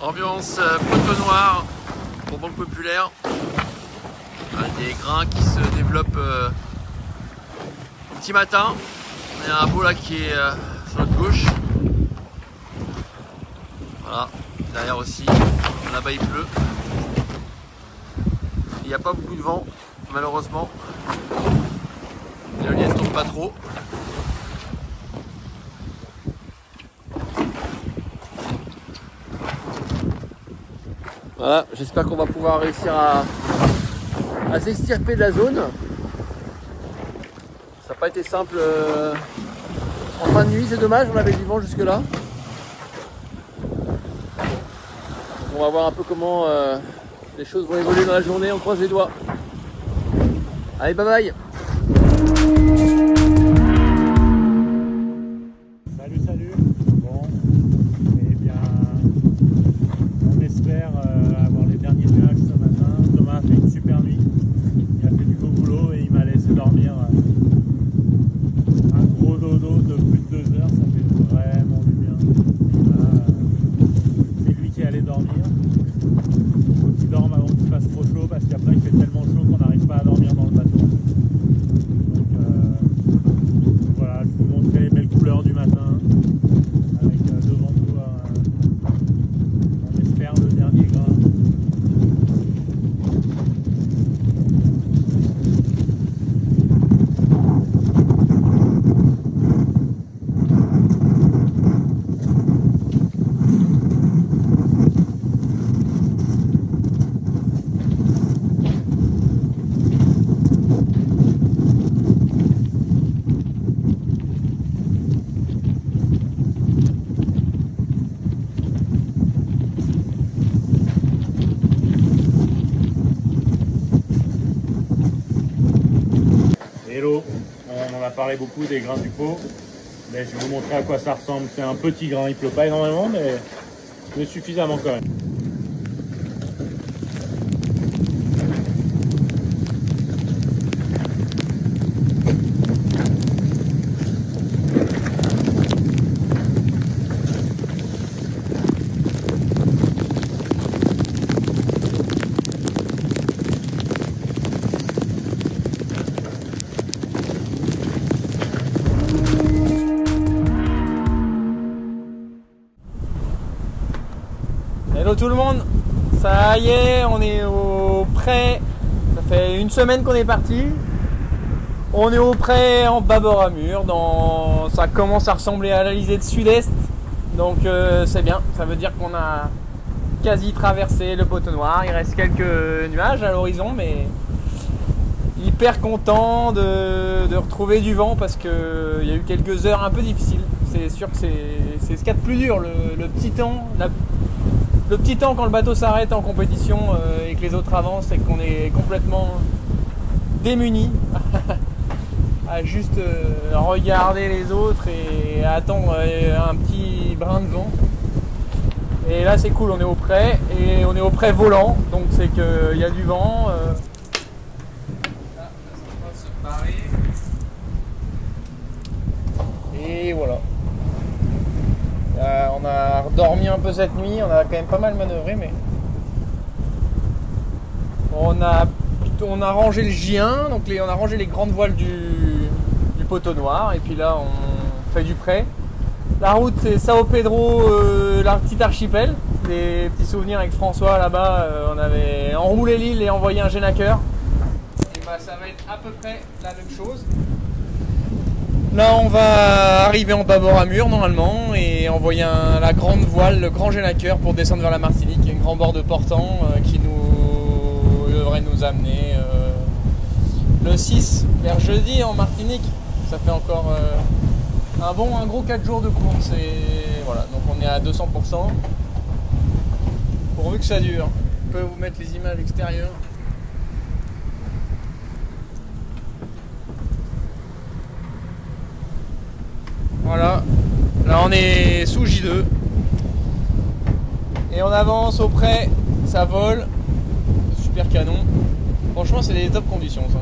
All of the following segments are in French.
Ambiance poteau noir pour Banque Populaire. Des grains qui se développent au petit matin. Il y a un beau là qui est sur notre gauche. Voilà, derrière aussi. Là-bas il pleut. Il n'y a pas beaucoup de vent, malheureusement. L'éolienne ne tourne pas trop. Voilà, j'espère qu'on va pouvoir réussir à s'extirper de la zone. Ça n'a pas été simple en fin de nuit, c'est dommage, on avait du vent jusque là. On va voir un peu comment les choses vont évoluer dans la journée, on croise les doigts. Allez, bye bye. Salut. Bon, eh bien, on espère avoir les derniers nuages ce matin. Thomas a fait une super nuit. Il a fait du beau boulot et il m'a laissé dormir un gros dodo de plus de 2 heures. Ça fait vraiment du bien. C'est lui qui est allé dormir. Il faut qu'il dorme avant qu'il fasse trop chaud parce qu'après il fait tellement chaud qu'on n'arrive pas à dormir dans le bateau. Donc voilà, je vous montrer les belles couleurs du matin. Avec devant nous, on espère le dernier grain. Hello, on en a parlé beaucoup des grains du pot, mais je vais vous montrer à quoi ça ressemble. C'est un petit grain, il pleut pas énormément, mais suffisamment quand même. Hello tout le monde, ça y est, on est au pré, ça fait une semaine qu'on est parti. On est au pré en bâbord à mur, ça commence à ressembler à l'Alizé de Sud-Est, donc c'est bien, ça veut dire qu'on a quasi traversé le poteau noir. Il reste quelques nuages à l'horizon, mais hyper content de retrouver du vent parce qu'il y a eu quelques heures un peu difficiles. C'est sûr que c'est ce qu'il y a de plus dur, le petit temps. Le petit temps quand le bateau s'arrête en compétition et que les autres avancent et qu'on est complètement démunis à juste regarder les autres et à attendre un petit brin de vent. Et là c'est cool, on est au pré et on est au pré volant, donc c'est qu'il y a du vent. Là, ça va se barrer. Et voilà. On a dormi un peu cette nuit, on a quand même pas mal manœuvré, mais on a rangé le J1, donc on a rangé les grandes voiles du poteau noir, et puis là on fait du pré. La route c'est Sao Pedro, la petite archipel, des petits souvenirs avec François là-bas, on avait enroulé l'île et envoyé un génaqueur. Et bah ça va être à peu près la même chose. Là on va arriver en bâbord à mur normalement et envoyer la grande voile, le grand génaqueur pour descendre vers la Martinique, un grand bord de portant qui devrait nous amener le 6 vers jeudi en Martinique. Ça fait encore un gros 4 jours de course et voilà, donc on est à 200%. Pourvu que ça dure. Je peux vous mettre les images extérieures. Voilà, là on est sous J2 et on avance au pré, ça vole, super canon. Franchement c'est des top conditions ça.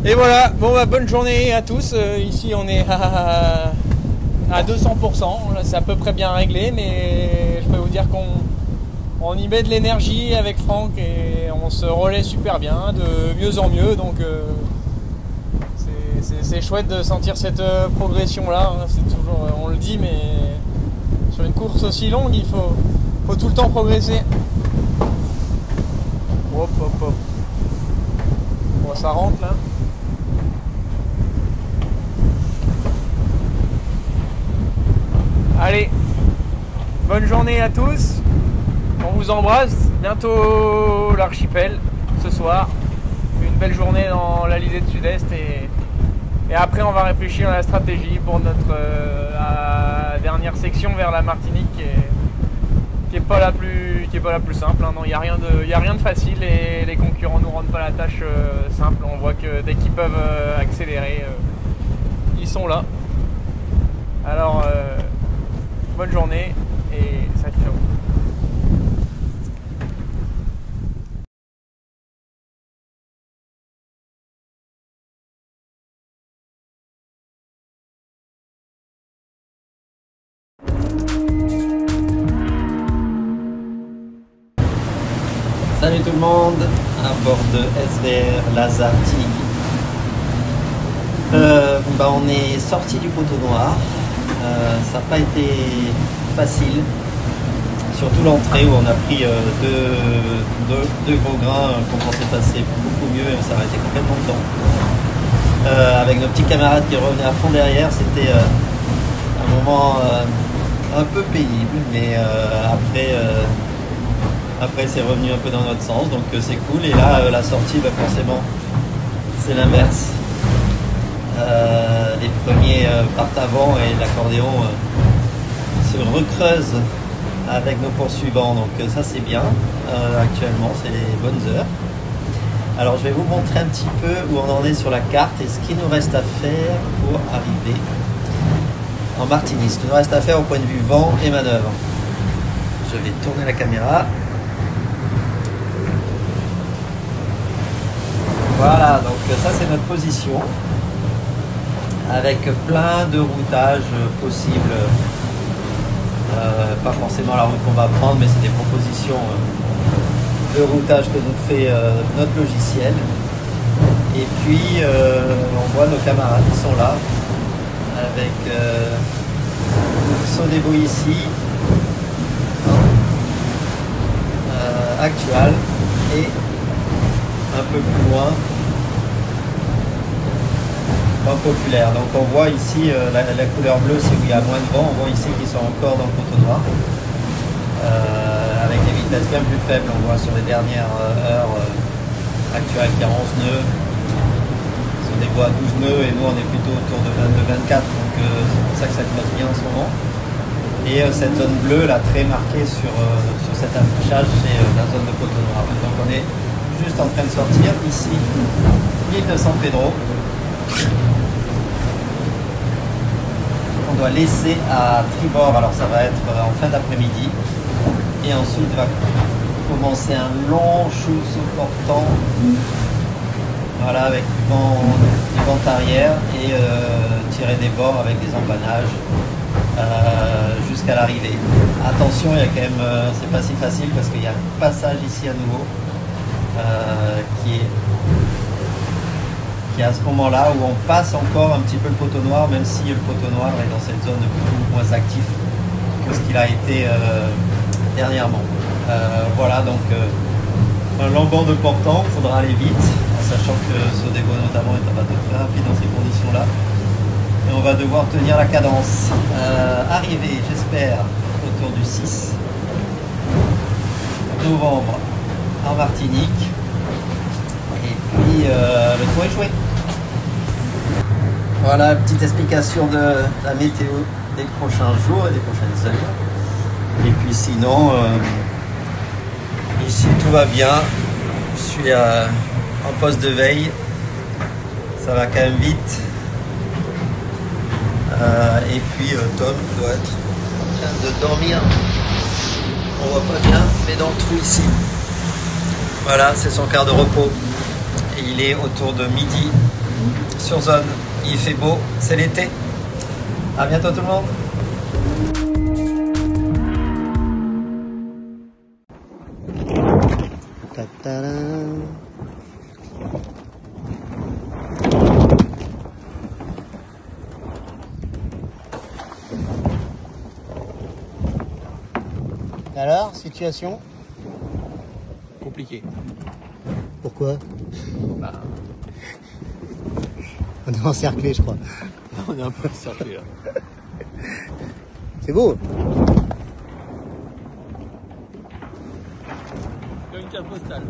Et voilà, bon bah bonne journée à tous. Ici on est à 200%, là c'est à peu près bien réglé, mais je peux vous dire qu'on y met de l'énergie avec Franck et on se relaie super bien, de mieux en mieux, donc c'est chouette de sentir cette progression là, hein. C'est toujours, on le dit, mais sur une course aussi longue il faut tout le temps progresser. Hop hop hop. Bon, ça rentre là. Allez, bonne journée à tous, on vous embrasse, bientôt l'archipel ce soir, une belle journée dans l'Alizé de Sud-Est et après on va réfléchir à la stratégie pour notre dernière section vers la Martinique qui est pas la plus simple, hein. Non, il n'y a rien de facile et les concurrents nous rendent pas la tâche simple, on voit que dès qu'ils peuvent accélérer, ils sont là. Alors bonne journée et salut, ciao. Salut tout le monde, à bord de SVR Lazare Tigre. On est sorti du poteau noir. Ça n'a pas été facile, surtout l'entrée où on a pris deux gros grains qu'on pensait passer beaucoup mieux et on s'est arrêté complètement dedans. Avec nos petits camarades qui revenaient à fond derrière, c'était un moment un peu pénible, mais après c'est revenu un peu dans notre sens, donc c'est cool. Et là la sortie, forcément c'est l'inverse. Les premiers partent avant et l'accordéon se recreuse avec nos poursuivants, donc ça c'est bien. Actuellement c'est les bonnes heures. Alors je vais vous montrer un petit peu où on en est sur la carte et ce qu'il nous reste à faire pour arriver en Martinique. Ce qu'il nous reste à faire au point de vue vent et manœuvre. Je vais tourner la caméra. Voilà, donc ça c'est notre position, avec plein de routages possibles, pas forcément la route qu'on va prendre, mais c'est des propositions de routage que nous fait notre logiciel. Et puis on voit nos camarades qui sont là, avec Sodebo ici, Actual, et un peu plus loin Banque Populaire. Donc on voit ici la couleur bleue, c'est où il y a moins de vent. On voit ici qu'ils sont encore dans le poteau noir, avec des vitesses bien plus faibles. On voit sur les dernières heures Actual qui a 11 nœuds, sur des voies à 12 nœuds, et nous on est plutôt autour de 22-24, donc c'est pour ça que ça cloche bien en ce moment. Et cette zone bleue là, très marquée sur cet affichage, c'est la zone de poteau noir. Donc on est juste en train de sortir ici l'île de San Pedro. On doit laisser à tribord, alors ça va être en fin d'après-midi, et ensuite va commencer un long chousse portant, voilà, avec du vent arrière et tirer des bords avec des embannages jusqu'à l'arrivée. Attention, il y a quand même, c'est pas si facile parce qu'il y a un passage ici à nouveau qui est à ce moment-là où on passe encore un petit peu le poteau noir, même si le poteau noir est dans cette zone beaucoup moins actif que ce qu'il a été dernièrement. Voilà, donc un long bord de portant, il faudra aller vite, en sachant que Sodebo notamment est un bateau très rapide dans ces conditions-là. Et on va devoir tenir la cadence. Arriver, j'espère, autour du 6 novembre en Martinique. Et puis le tour est joué. Voilà, petite explication de la météo des prochains jours et des prochaines heures. Et puis sinon, ici tout va bien. Je suis en poste de veille. Ça va quand même vite. Et puis Tom doit être en train de dormir. On voit pas bien, mais dans le trou ici. Voilà, c'est son quart de repos. Et il est autour de midi sur zone. Il fait beau, c'est l'été. À bientôt tout le monde. Alors, situation? Compliqué. Pourquoi? Bah, On est encerclé, je crois. on est un peu encerclé là. C'est beau. Comme une carte postale.